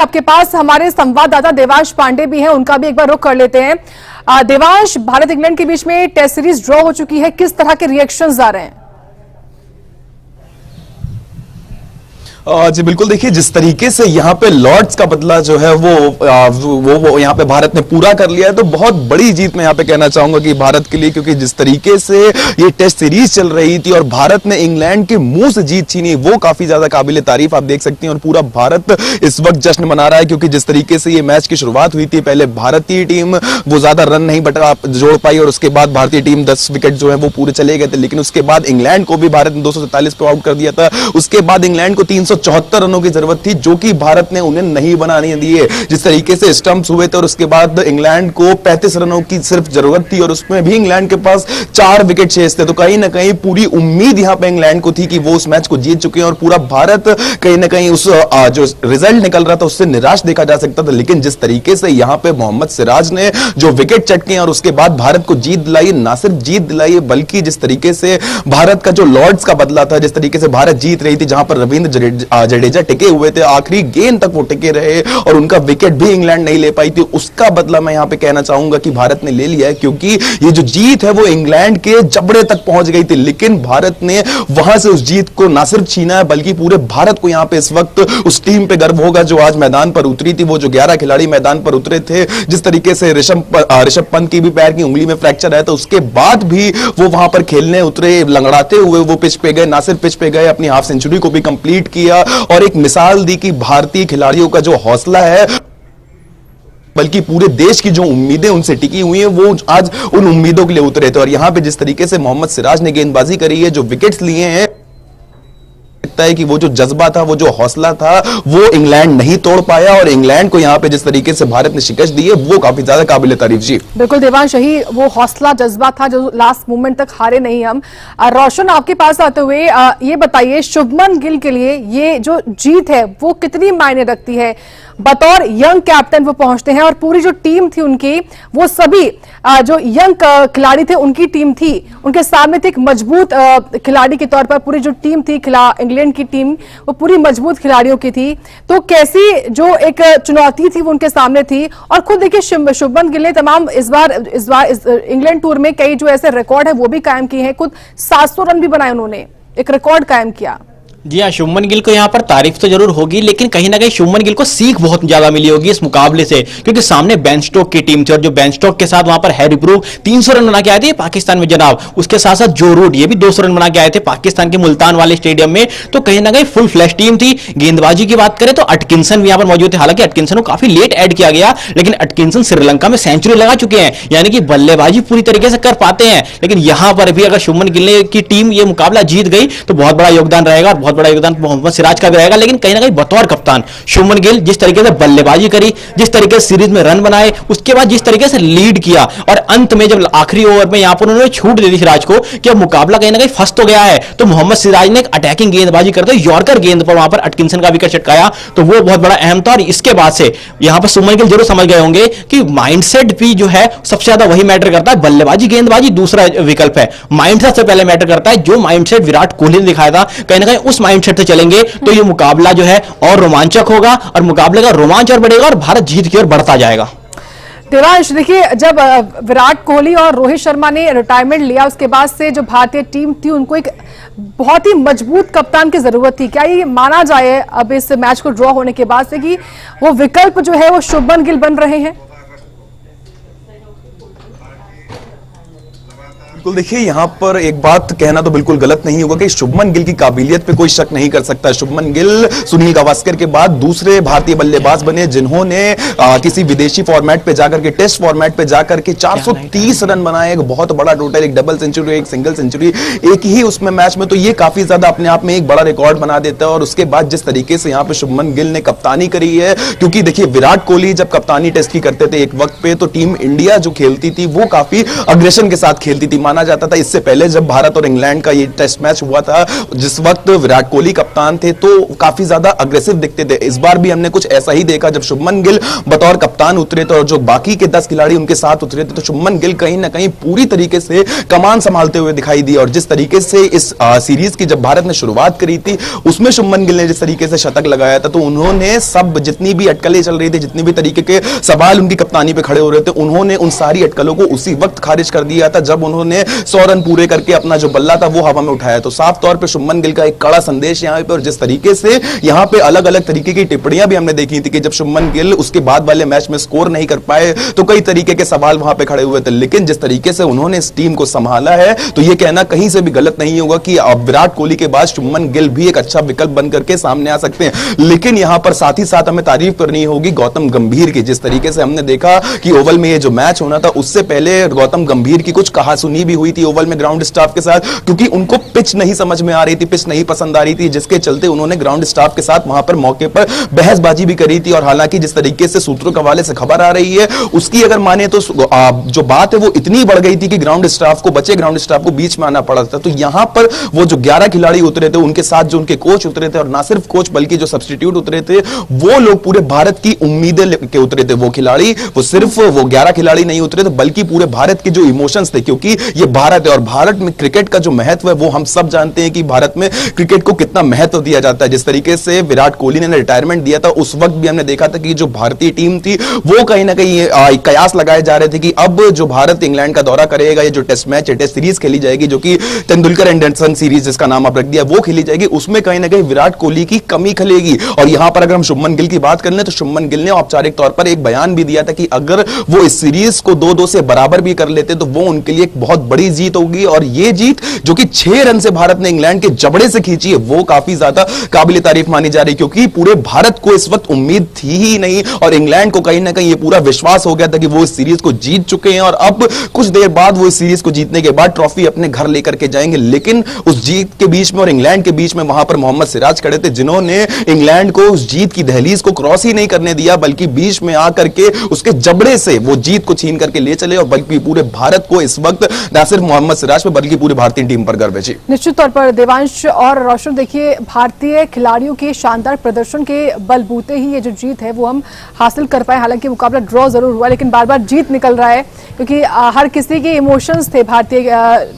आपके पास हमारे संवाददाता देवांश पांडे भी हैं, उनका भी एक बार रुख कर लेते हैं। देवांश, भारत इंग्लैंड के बीच में टेस्ट सीरीज ड्रॉ हो चुकी है, किस तरह के रिएक्शंस आ रहे हैं? जी बिल्कुल, देखिए जिस तरीके से यहाँ पे लॉर्ड्स का बदला जो है वो यहाँ पे भारत ने पूरा कर लिया है, तो बहुत बड़ी जीत मैं यहाँ पे कहना चाहूंगा कि भारत के लिए, क्योंकि जिस तरीके से ये टेस्ट सीरीज चल रही थी और भारत ने इंग्लैंड के मुंह से जीत छीनी, वो काफी ज्यादा काबिले तारीफ आप देख सकते हैं। और पूरा भारत इस वक्त जश्न मना रहा है, क्योंकि जिस तरीके से ये मैच की शुरुआत हुई थी, पहले भारतीय टीम वो ज्यादा रन नहीं जोड़ पाई और उसके बाद भारतीय टीम 10 विकेट जो है वो पूरे चले गए थे, लेकिन उसके बाद इंग्लैंड को भी भारत ने 247 पे आउट कर दिया था। उसके बाद इंग्लैंड को 374 रनों की जरूरत थी, जो कि भारत ने उन्हें नहीं बनाने दिए। जिस तरीके से स्टंप्स हुए थे और उसके बाद इंग्लैंड को 35 रनों की सिर्फ जरूरत थी और उसमें भी इंग्लैंड के पास 4 विकेट शेष थे, तो कहीं ना कहीं पूरी उम्मीद यहां पे इंग्लैंड को थी कि वो उस मैच को जीत चुके हैं और पूरा भारत कहीं ना कहीं उस जो रिजल्ट निकल रहा था उससे निराश देखा जा सकता था। लेकिन जिस तरीके से यहां पे मोहम्मद सिराज ने जो विकेट चटके और उसके बाद भारत को जीत दिलाई, ना सिर्फ जीत दिलाई बल्कि जिस तरीके से भारत का जो लॉर्ड्स का बदला था, जिस तरीके से भारत जीत रही थी, जहां पर रविंद्र जडेजा टिके हुए थे, आखिरी गेंद तक वो टिके रहे और उनका विकेट भी इंग्लैंड नहीं ले पाई थी, उसका बदला मैं यहां पे कहना चाहूंगा कि भारत ने ले लिया है। क्योंकि ये जो जीत है वो इंग्लैंड के जबड़े तक पहुंच गई थी, लेकिन भारत ने वहां से उस जीत को ना सिर्फ छीना है बल्कि पूरे भारत को यहां पे इस वक्त उस टीम पे गर्व होगा जो आज मैदान पर उतरी थी। वो जो 11 खिलाड़ी मैदान पर उतरे थे, जिस तरीके से ऋषभ पंत की भी पैर की उंगली में फ्रैक्चर है, तो उसके बाद भी वो वहां पर खेलने उतरे, लंगड़ाते हुए वो पिच पे गए, ना सिर्फ पिच पे गए, अपनी हाफ सेंचुरी को भी कंप्लीट किया और एक मिसाल दी कि भारतीय खिलाड़ियों का जो हौसला है बल्कि पूरे देश की जो उम्मीदें उनसे टिकी हुई हैं, वो आज उन उम्मीदों के लिए उतरे थे। और यहां पे जिस तरीके से मोहम्मद सिराज ने गेंदबाजी करी है, जो विकेट्स लिए हैं, लगता है कि वो जो जज्बा था, वो जो हौसला था, वो इंग्लैंड नहीं तोड़ पाया और इंग्लैंड को यहां पे जिस तरीके से भारत ने शिकस्त दी है वो काफी ज्यादा काबिल तारीफ। जी बिल्कुल देवांश, यही वो हौसला जज्बा था जो लास्ट मोमेंट तक हारे नहीं हम। रोशन, आपके पास आते हुए ये बताइए, शुभमन गिल के लिए ये जो जीत है वो कितनी मायने रखती है? बतौर यंग कैप्टन वो पहुंचते हैं और पूरी जो टीम थी उनकी, वो सभी जो यंग खिलाड़ी थे उनकी टीम थी, उनके सामने थे एक मजबूत खिलाड़ी के तौर पर पूरी जो टीम थी, इंग्लैंड की टीम वो पूरी मजबूत खिलाड़ियों की थी, तो कैसी जो एक चुनौती थी वो उनके सामने थी। और खुद देखिए शुभमन गिल ने तमाम इस बार इंग्लैंड टूर में कई जो ऐसे रिकॉर्ड है वो भी कायम किए हैं, खुद 700 रन भी बनाए, उन्होंने एक रिकॉर्ड कायम किया। जी हाँ, शुभमन गिल को यहाँ पर तारीफ तो जरूर होगी, लेकिन कहीं ना कहीं शुभमन गिल को सीख बहुत ज्यादा मिली होगी इस मुकाबले से, क्योंकि सामने बेन स्टोक की टीम थी और जो बेन स्टोक के साथ वहां पर हैरी ब्रूक 300 रन बना के आए थे पाकिस्तान में जनाब, उसके साथ साथ जो रूट ये भी 200 रन बना के आए थे पाकिस्तान के मुल्तान वाले स्टेडियम में। तो कहीं ना कहीं फुल फ्लैश टीम थी। गेंदबाजी की बात करें तो अटकिंसन भी यहाँ पर मौजूद थे, हालांकि अटकिंसन को काफी लेट ऐड किया गया, लेकिन अटकिंसन श्रीलंका में सेंचुरी लगा चुके हैं, यानी कि बल्लेबाजी पूरी तरीके से कर पाते हैं। लेकिन यहां पर भी अगर शुभमन गिल की टीम ये मुकाबला जीत गई तो बहुत बड़ा योगदान रहेगा और बहुत बड़ा योगदान मोहम्मद सिराज का भी रहेगा। लेकिन कहीं ना कहीं बतौर कप्तान शुभमन गिल जिस तरीके से बल्लेबाजी करी, जिस तरीके से सीरीज में रन बनाए, उसके बाद जिस तरीके से लीड किया और अंत में जब आखिरी ओवर में यहां पर उन्होंने छूट दे दी सिराज को कि अब मुकाबला कहीं ना कहीं फंस तो गया है, तो मोहम्मद सिराज ने एक अटैकिंग गेंदबाजी करते हुए यॉर्कर गेंद पर वहां पर अटकिंसन का विकेट चटकाया, तो वो बहुत बड़ा अहम था। और इसके बाद से यहां पर शुभमन गिल जरूर समझ गए होंगे कि माइंडसेट भी जो है सबसे ज्यादा वही मैटर करता है, बल्लेबाजी गेंदबाजी दूसरा विकल्प है, माइंडसेट से पहले मैटर करता है। जो माइंडसेट विराट कोहली ने दिखाया था, कहीं ना कहीं उस माइंडसेट से चलेंगे तो ये मुकाबला जो है और रोमांचक होगा और मुकाबले का रोमांच और बढ़ेगा और भारत जीत की ओर बढ़ता जाएगा। देवांश, देखिए जब विराट कोहली और रोहित शर्मा ने रिटायरमेंट लिया, उसके बाद से जो भारतीय टीम थी उनको एक बहुत ही मजबूत कप्तान की जरूरत थी। क्या ये माना जाए अब इस मैच को ड्रॉ होने के बाद से कि वो विकल्प जो है वो शुभमन गिल बन रहे हैं? बिल्कुल, देखिए यहां पर एक बात कहना तो बिल्कुल गलत नहीं होगा कि शुभमन गिल की काबिलियत पे कोई शक नहीं कर सकता। शुभमन गिल सुनील गावस्कर के बाद दूसरे भारतीय बल्लेबाज बने जिन्होंने किसी विदेशी फॉर्मेट पे जाकर के, टेस्ट फॉर्मेट पे जाकर के 430 रन बनाए, एक बहुत बड़ा टोटल, एक डबल सेंचुरी, एक सिंगल सेंचुरी एक ही उसमें मैच में, तो ये काफी ज्यादा अपने आप में एक बड़ा रिकॉर्ड बना देता है। और उसके बाद जिस तरीके से यहाँ पे शुभमन गिल ने कप्तानी करी है, क्योंकि देखिए विराट कोहली जब कप्तानी टेस्ट की करते थे एक वक्त पे, तो टीम इंडिया जो खेलती थी वो काफी अग्रेशन के साथ खेलती थी। माना जाता था। इससे पहले जब भारत और इंग्लैंड का ये टेस्ट मैच हुआ था, जिस वक्त विराट कोहली कप्तान थे, तो काफी ज्यादा अग्रेसिव दिखते थे। इस बार भी हमने कुछ ऐसा ही देखा, जब शुभमन गिल बतौर कप्तान उतरे थे और जो बाकी के 10 खिलाड़ी उनके साथ उतरे थे, तो शुभमन गिल कहीं ना कहीं पूरी तरीके से कमान संभालते हुए दिखाई दिए। और जिस तरीके से इस सीरीज की जब भारत ने शुरुआत करी थी, उसमें शुभमन गिल ने जिस तरीके से शतक लगाया था, तो उन्होंने सब जितनी भी अटकलें चल रही थी, जितनी भी तरीके के सवाल उनकी कप्तानी पे खड़े हो रहे थे, उन्होंने उन सारी अटकलों को उसी वक्त खारिज कर दिया था जब उन्होंने 100 रन पूरे करके अपना जो बल्ला था वो हवा में उठाया। तो साफ तौर पे शुभमन गिल का एक कड़ा संदेश यहां पे, और जिस तरीके से यहां पे अलग अलग तरीके की टिप्पणियां भी हमने देखी थी कि जब शुभमन गिल उसके बाद वाले मैच में स्कोर नहीं कर पाए तो कई तरीके के सवाल वहां पे खड़े हुए थे, लेकिन जिस तरीके से उन्होंने इस टीम को संभाला है, तो यह कहना कहीं से भी गलत नहीं होगा कि अब विराट कोहली के बाद शुभमन गिल भी एक अच्छा विकल्प बनकर के सामने आ सकते हैं। लेकिन यहां पर साथ ही साथ हमें तारीफ करनी होगी गौतम गंभीर की। जिस तरीके से हमने देखा कि ओवल में ये जो मैच होना था, उससे पहले गौतम गंभीर की कुछ कहासुनी भी हुई थी ओवल में ग्राउंड स्टाफ के साथ, क्योंकि उनको पिच नहीं समझ में आ रही थी, पिच नहीं पसंद आ रही थी, जिसके चलते उन्होंने ग्राउंड स्टाफ के साथ वहां पर मौके पर बहसबाजी भी करी थी। और हालांकि जिस तरीके से सूत्रों के हवाले से खबर आ रही है, उसकी अगर माने तो जो बात है वो इतनी बढ़ गई थी कि ग्राउंड स्टाफ को बीच में आना पड़ा था। तो यहां पर वो जो 11 खिलाड़ी उतरे थे, उनके साथ जो उनके कोच उतरे थे, और ना सिर्फ कोच बल्कि जो सब्स्टिट्यूट उतरे थे, वो लोग पूरे भारत की उम्मीदें लेके उतरे थे। वो खिलाड़ी, वो सिर्फ वो 11 खिलाड़ी नहीं उतरे थे, बल्कि पूरे भारत के जो इमोशंस थे, क्योंकि ये भारत है और भारत में क्रिकेट का जो महत्व है वो हम सब जानते हैं कि भारत में क्रिकेट को कितना महत्व दिया जाता है। जिस तरीके से विराट कोहली ने रिटायरमेंट दिया था, उस वक्त भी हमने देखा था कि जो भारतीय टीम थी वो कहीं ना कहीं कयास लगाए जा रहे थे कि अब जो भारत इंग्लैंड का दौरा करेगा, ये जो टेस्ट मैच, टेस्ट सीरीज खेली जाएगी, जो कि तेंदुलकर एंडरसन सीरीज जिसका नाम आप रख दिया, वो खेली जाएगी, उसमें कहीं ना कहीं विराट कोहली की कमी खलेगी। और यहां पर अगर हम शुभमन गिल की बात कर लें, तो शुभमन गिल ने औपचारिक तौर पर एक बयान भी दिया था कि अगर वो इस सीरीज को 2-2 से बराबर भी कर लेते तो वो उनके लिए एक बहुत बड़ी जीत होगी। और ये जीत जो कि 6 रन से भारत ने इंग्लैंड के जबड़े से खींची है, वो काफी ज्यादा काबिल तारीफ मानी जा रही, क्योंकि पूरे भारत को इस वक्त उम्मीद थी ही नहीं, और इंग्लैंड को कहीं ना कहीं ये पूरा विश्वास हो गया था कि वो इस सीरीज को जीत चुके हैं और अब कुछ देर बाद वो इस सीरीज को जीतने के बाद ट्रॉफी अपने घर लेकर के जाएंगे। लेकिन उस जीत के बीच में और इंग्लैंड के बीच में वहां पर मोहम्मद सिराज खड़े थे, जिन्होंने इंग्लैंड को उस जीत की दहलीज को क्रॉस ही नहीं करने दिया, बल्कि बीच में आकर के उसके जबड़े से वो जीत को छीन करके ले चले। और बल्कि पूरे भारत को इस वक्त न सिर्फ मोहम्मद सिराज पर बल्कि पूरी भारतीय टीम पर गर्व है। जी निश्चित तौर पर देवांश और रोशन, देखिए भारतीय खिलाड़ियों के शानदार प्रदर्शन के बलबूते ही ये जो जीत है वो हम हासिल कर पाए। हालांकि मुकाबला ड्रॉ जरूर हुआ, लेकिन बार बार जीत निकल रहा है, क्योंकि हर किसी के इमोशंस थे भारतीय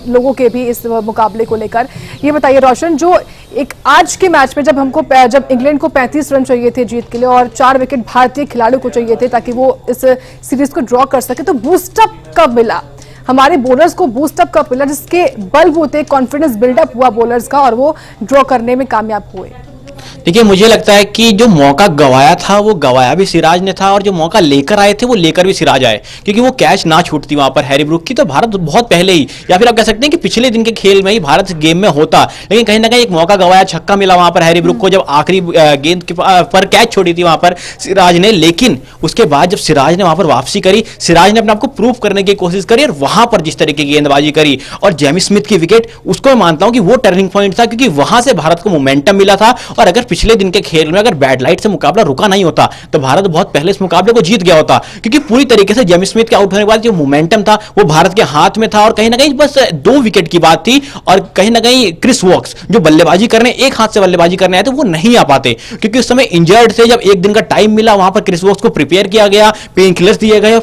लोगों के भी इस मुकाबले को लेकर। ये बताइए रोशन, जो एक आज के मैच में जब इंग्लैंड को 35 रन चाहिए थे जीत के लिए और 4 विकेट भारतीय खिलाड़ियों को चाहिए थे ताकि वो इस सीरीज को ड्रॉ कर सके, तो बूस्टअप कब मिला हमारे बॉलर्स को? बूस्टअप कब मिला जिसके बलबूते कॉन्फिडेंस बिल्डअप हुआ बॉलर्स का और वो ड्रॉ करने में कामयाब हुए? देखिए, मुझे लगता है कि जो मौका गवाया था वो गवाया भी सिराज ने था, और जो मौका लेकर आए थे वो लेकर भी सिराज आए, क्योंकि वो कैच ना छूटती वहां पर हैरी ब्रूक की, तो भारत बहुत पहले ही, या फिर आप कह सकते हैं कि पिछले दिन के खेल में ही भारत गेम में होता, लेकिन कहीं ना कहीं एक मौका गवाया, छक्का मिला वहां पर हैरी ब्रूक को जब आखिरी गेंद पर कैच छोड़ी थी वहां पर सिराज ने। लेकिन उसके बाद जब सिराज ने वहां पर वापसी करी, सिराज ने अपने आपको प्रूव करने की कोशिश करी, और वहां पर जिस तरीके की गेंदबाजी करी, और जेमी स्मिथ की विकेट, उसको मैं मानता हूं कि वो टर्निंग पॉइंट था, क्योंकि वहां से भारत को मोमेंटम मिला था। और अगर पिछले दिन के खेल में अगर बैड लाइट से मुकाबला रुका नहीं होता तो भारत बहुत पहले इस मुकाबले को जीत गया होता, क्योंकि पूरी तरीके से जेमी स्मिथ के आउट होने के बाद जो मोमेंटम था वो भारत के हाथ में था, और कहीं ना कहीं बस 2 विकेट की बात थी। और कहीं ना कहीं क्रिस वॉक्स जो बल्लेबाजी करने, एक हाथ से बल्लेबाजी करने आए थे, वो नहीं आ पाते, क्योंकि उस समय इंजर्ड थे। जब एक दिन का टाइम मिला, वहां पर क्रिस वॉक्स को प्रिपेयर किया गया, पेन किलर्स दिए गए,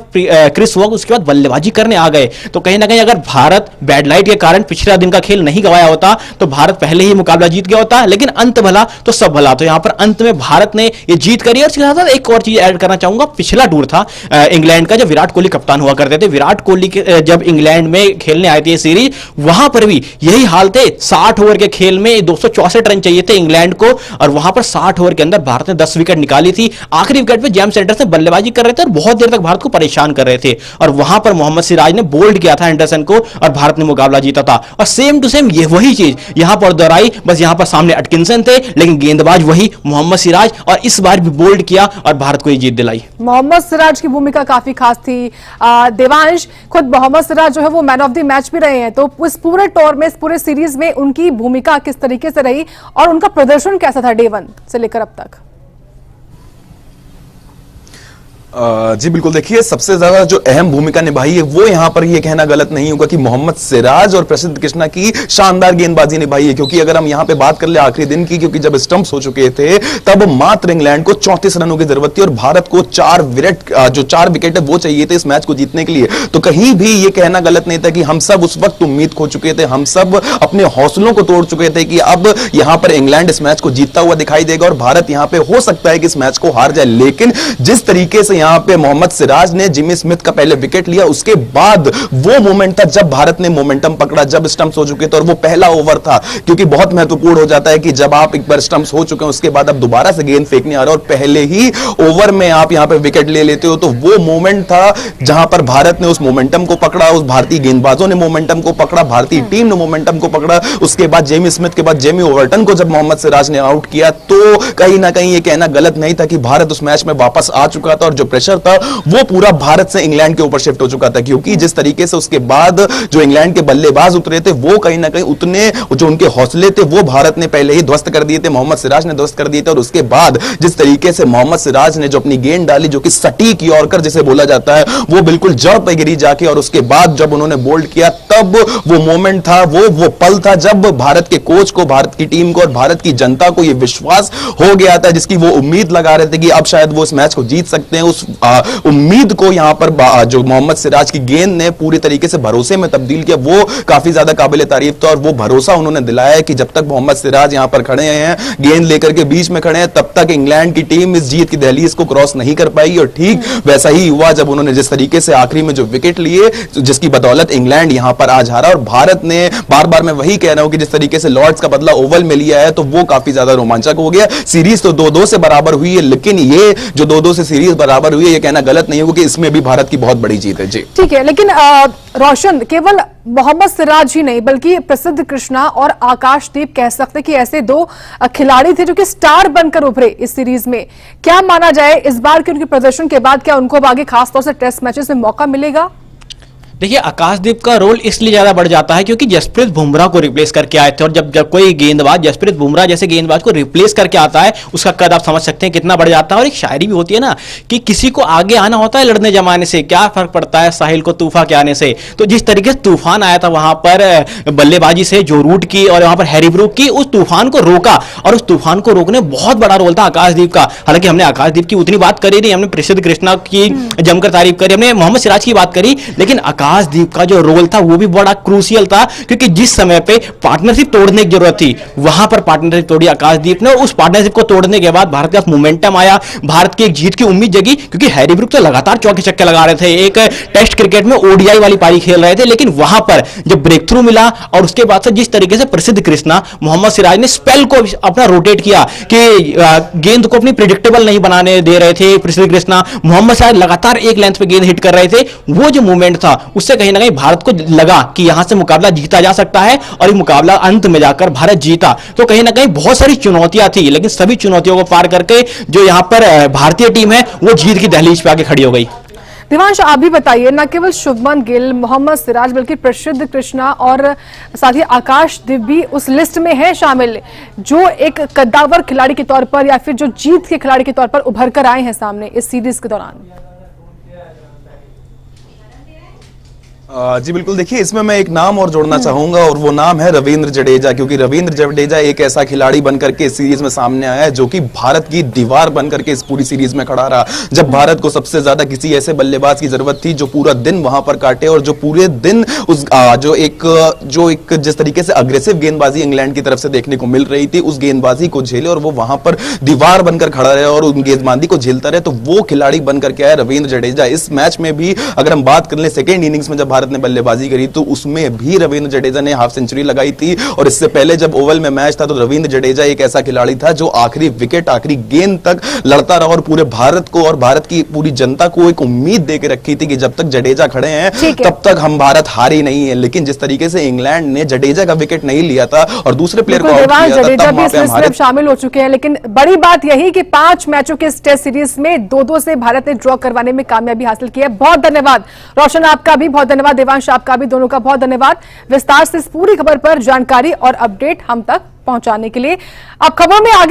क्रिस वॉक्स उसके बाद बल्लेबाजी करने आ गए। तो कहीं ना कहीं अगर भारत बैड लाइट के कारण पिछला दिन का खेल नहीं गवाया होता तो भारत पहले ही मुकाबला जीत गया होता। लेकिन अंत भला तो सब भला, तो यहां पर अंत में भारत ने ये जीत करी। और साथ एक और चीज ऐड करना चाहूंगा, पिछला टूर था इंग्लैंड का, जब विराट कोहली कप्तान हुआ करते थे, विराट कोहली जब इंग्लैंड में खेलने आए थे ये सीरीज, वहां पर भी यही हाल थे। 60 ओवर के खेल में 264 रन चाहिए थे इंग्लैंड को, और वहां पर 60 ओवर के अंदर भारत ने 10 विकेट निकाली थी। आखिरी विकेट पे जेम्स एंडरसन बल्लेबाजी कर रहे थे और बहुत देर तक भारत को परेशान कर रहे थे, और वहां पर मोहम्मद सिराज ने बोल्ड किया था एंडरसन को और भारत ने मुकाबला जीता था। और सेम टू सेम ये वही चीज यहां पर दोहराई, बस यहां पर सामने अटकिंसन थे लेकिन गेंदबाज वही मोहम्मद सिराज, और इस बार भी बोल्ड किया और भारत को ये जीत दिलाई। मोहम्मद सिराज की भूमिका काफी खास थी। देवांश, खुद मोहम्मद सिराज जो है वो मैन ऑफ द मैच भी रहे हैं, तो इस पूरे टूर में, इस पूरे सीरीज में उनकी भूमिका किस तरीके से रही और उनका प्रदर्शन कैसा था डे 1 से लेकर अब तक? जी बिल्कुल, देखिए सबसे ज्यादा जो अहम भूमिका निभाई है वो यहां पर ये कहना गलत नहीं होगा कि मोहम्मद सिराज और प्रसिद्ध कृष्णा की शानदार गेंदबाजी निभाई है, क्योंकि अगर हम यहां पे बात कर ले आखिरी दिन की, क्योंकि जब स्टंप्स हो चुके थे तब मात्र इंग्लैंड को 34 रनों की जरूरत थी और भारत को 4 विकेट है वो चाहिए थे इस मैच को जीतने के लिए। तो कहीं भी ये कहना गलत नहीं था कि हम सब उस वक्त उम्मीद खो चुके थे, हम सब अपने हौसलों को तोड़ चुके थे कि अब यहां पर इंग्लैंड इस मैच को जीतता हुआ दिखाई देगा और भारत यहां पे हो सकता है कि इस मैच को हार जाए। लेकिन जिस तरीके से यहां पे मोहम्मद सिराज ने जिमी स्मिथ का पहले विकेट लिया, उसके बाद वो मोमेंट था जब भारत ने मोमेंटम पकड़ा, जब स्टंप्स हो चुके थे और वो पहला ओवर था, क्योंकि बहुत महत्वपूर्ण हो जाता है कि जब आप एक बार स्टंप्स हो चुके हैं उसके बाद अब दोबारा से गेंद फेंकने आ रहे हो और पहले ही ओवर में आप यहां पे विकेट ले लेते हो, तो वो मोमेंट था जहां पर भारत ने उस मोमेंटम को पकड़ा, उस भारतीय गेंदबाजों ने मोमेंटम को पकड़ा, भारतीय टीम ने मोमेंटम को पकड़ा। उसके बाद जेमी स्मिथ के बाद जेमी ओवर्टन को जब मोहम्मद सिराज ने आउट किया तो कहीं ना कहीं ये कहना गलत नहीं था कि भारत उस मैच में वापस आ चुका था और जो प्रेशर था वो पूरा भारत से इंग्लैंड के ऊपर शिफ्ट हो चुका था, क्योंकि जिस तरीके से उसके बाद जो इंग्लैंड के बल्लेबाज उतरे थे वो कहीं ना कहीं उतने जो उनके हौसले थे वो भारत ने पहले ही ध्वस्त कर दिए थे, मोहम्मद सिराज ने ध्वस्त कर दिए थे। और उसके बाद जिस तरीके से मोहम्मद सिराज ने जो अपनी गेंद डाली, जो कि सटीक यॉर्कर जिसे बोला जाता है, वो बिल्कुल जड़ पे गिरी जाके, और उसके बाद जब उन्होंने बोल्ड किया तब वो मोमेंट था, वो पल था जब भारत के कोच को, भारत की टीम को और भारत की जनता को यह विश्वास हो गया था, जिसकी वो उम्मीद लगा रहे थे कि अब शायद वो इस मैच को जीत सकते हैं। उस उम्मीद को यहां पर जो मोहम्मद सिराज की गेंद ने पूरी तरीके से भरोसे में तब्दील किया, वो काफी ज्यादा काबिल तारीफ था। और वो भरोसा उन्होंने दिलाया है कि जब तक मोहम्मद सिराज यहां पर खड़े हैं, गेंद लेकर के बीच में खड़े हैं, तब तक इंग्लैंड की टीम इस जीत की दहलीज को क्रॉस नहीं कर पाएगी। और ठीक वैसा ही हुआ जब उन्होंने जिस तरीके से आखिरी में जो विकेट लिए, जिसकी बदौलत इंग्लैंड यहां पर आज हारा। और भारत ने बार बार मैं वही कह रहा हूं कि जिस तरीके से लॉर्ड्स का बदला ओवल में लिया है तो वो काफी ज्यादा रोमांचक हो गया। सीरीज तो 2-2 से बराबर हुई है, लेकिन ये जो 2-2 से सीरीज बराबर हुई है ये कहना गलत नहीं होगा कि इसमें भी भारत की बहुत बड़ी जीत है। जी ठीक है, लेकिन रोशन केवल मोहम्मद सिराज ही नहीं बल्कि प्रसिद्ध कृष्णा और आकाशदीप कह सकते कि ऐसे दो खिलाड़ी थे जो कि स्टार बनकर उभरे इस सीरीज में। क्या माना जाए इस बार के उनके प्रदर्शन के बाद, क्या उनको अब आगे खासतौर से टेस्ट मैचेस में मौका मिलेगा? देखिए आकाशदीप का रोल इसलिए ज्यादा बढ़ जाता है क्योंकि जसप्रीत बुमराह को रिप्लेस करके आए थे, और जब कोई गेंदबाज जसप्रीत बुमराह जैसे गेंदबाज को रिप्लेस करके आता है उसका कद आप समझ सकते हैं कितना बढ़ जाता है। और एक शायरी भी होती है ना कि किसी को आगे आना होता है लड़ने जमाने से, क्या फर्क पड़ता है साहिल को तूफान के आने से। तो जिस तरीके से तूफान आया था वहां पर बल्लेबाजी से जो रूट की और वहां पर हैरी ब्रूक की, उस तूफान को रोका, और उस तूफान को रोकने बहुत बड़ा रोल था आकाशदीप का। हालांकि हमने आकाशदीप की उतनी बात करी नहीं, हमने प्रसिद्ध कृष्णा की जमकर तारीफ करी, हमने मोहम्मद सिराज की बात करी, लेकिन आकाशदीप का जो रोल था वो भी बड़ा क्रूशियल था, क्योंकि जिस समय पे पार्टनरशिप तोड़ने की जरूरत थी वहां पर पार्टनरशिप तोड़ी आकाशदीप ने, और उस पार्टनरशिप को तोड़ने के बाद भारत का मोमेंटम आया, भारत की एक जीत की उम्मीद जगी। क्योंकि हैरी ब्रूक तो लगातार चौके छक्के लगा रहे थे, एक टेस्ट क्रिकेट में ओडीआई वाली पारी खेल रहे थे, लेकिन वहां पर जब ब्रेक थ्रू मिला और उसके बाद से जिस तरीके से प्रसिद्ध कृष्णा, मोहम्मद सिराज ने स्पेल को अपना रोटेट किया कि गेंद को अपनी प्रिडिक्टेबल नहीं बनाने दे रहे थे प्रसिद्ध कृष्णा, मोहम्मद सिराज लगातार एक लेंथ पे गेंद हिट कर रहे थे, वो जो मूवमेंट था उससे कहीं ना कहीं भारत को लगा कि यहां से मुकाबला जीता जा सकता है, और ये मुकाबला अंत में जाकर भारत जीता। तो कहीं ना कहीं बहुत सारी चुनौतियां थी, लेकिन सभी चुनौतियों को पार करके जो यहां पर भारतीय टीम है वो जीत की दहलीज पे आके खड़ी हो गई। दिवांश आप भी बताइए, न केवल शुभमन गिल, मोहम्मद सिराज, बल्कि प्रसिद्ध कृष्णा और साथ ही आकाशदीप भी उस लिस्ट में है शामिल, जो एक कद्दावर खिलाड़ी के तौर पर या फिर जो जीत के खिलाड़ी के तौर पर उभर कर आए हैं सामने इस सीरीज के दौरान। जी बिल्कुल, देखिए इसमें मैं एक नाम और जोड़ना चाहूंगा और वो नाम है रविंद्र जडेजा, क्योंकि रविंद्र जडेजा एक ऐसा खिलाड़ी बनकर के इस सीरीज में सामने आया है जो कि भारत की दीवार बनकर के इस पूरी सीरीज में खड़ा रहा। जब भारत को सबसे ज्यादा किसी ऐसे बल्लेबाज की जरूरत थी जो पूरा दिन वहां पर काटे और जो पूरे दिन उस जो एक जिस तरीके से अग्रेसिव गेंदबाजी इंग्लैंड की तरफ से देखने को मिल रही थी, उस गेंदबाजी को झेले और वो वहां पर दीवार बनकर खड़ा रहे और उन गेंदबाजी को झेलता रहे, तो वो खिलाड़ी बनकर के आया रविंद्र जडेजा। इस मैच में भी अगर हम बात कर ले सेकेंड इनिंग्स में जब भारत ने बल्लेबाजी करी तो उसमें भी रविंद्र जडेजा ने हाफ सेंचुरी लगाई थी, और इससे पहले जब ओवल में मैच था तो रविंद्र जडेजा एक ऐसा खिलाड़ी था जो आखिरी विकेट, आखिरी गेंद तक लड़ता रहा और पूरे भारत को और भारत की पूरी जनता को एक उम्मीद देके रखी थी कि जब तक जडेजा खड़े हैं तब तक हम भारत हारी नहीं है। लेकिन जिस तरीके से इंग्लैंड ने जडेजा का विकेट नहीं लिया था और दूसरे प्लेयर को आउट किया था, जडेजा भी इस लिस्ट में शामिल हो चुके हैं। लेकिन बड़ी बात यही कि 5 मैचों के इस टेस्ट सीरीज में 2-2 से भारत ने ड्रॉ करवाने में कामयाबी हासिल की है। बहुत धन्यवाद रोशन, आपका भी बहुत धन्यवाद, देवांश आपका भी, दोनों का बहुत धन्यवाद विस्तार से इस पूरी खबर पर जानकारी और अपडेट हम तक पहुंचाने के लिए। अब खबरों में आगे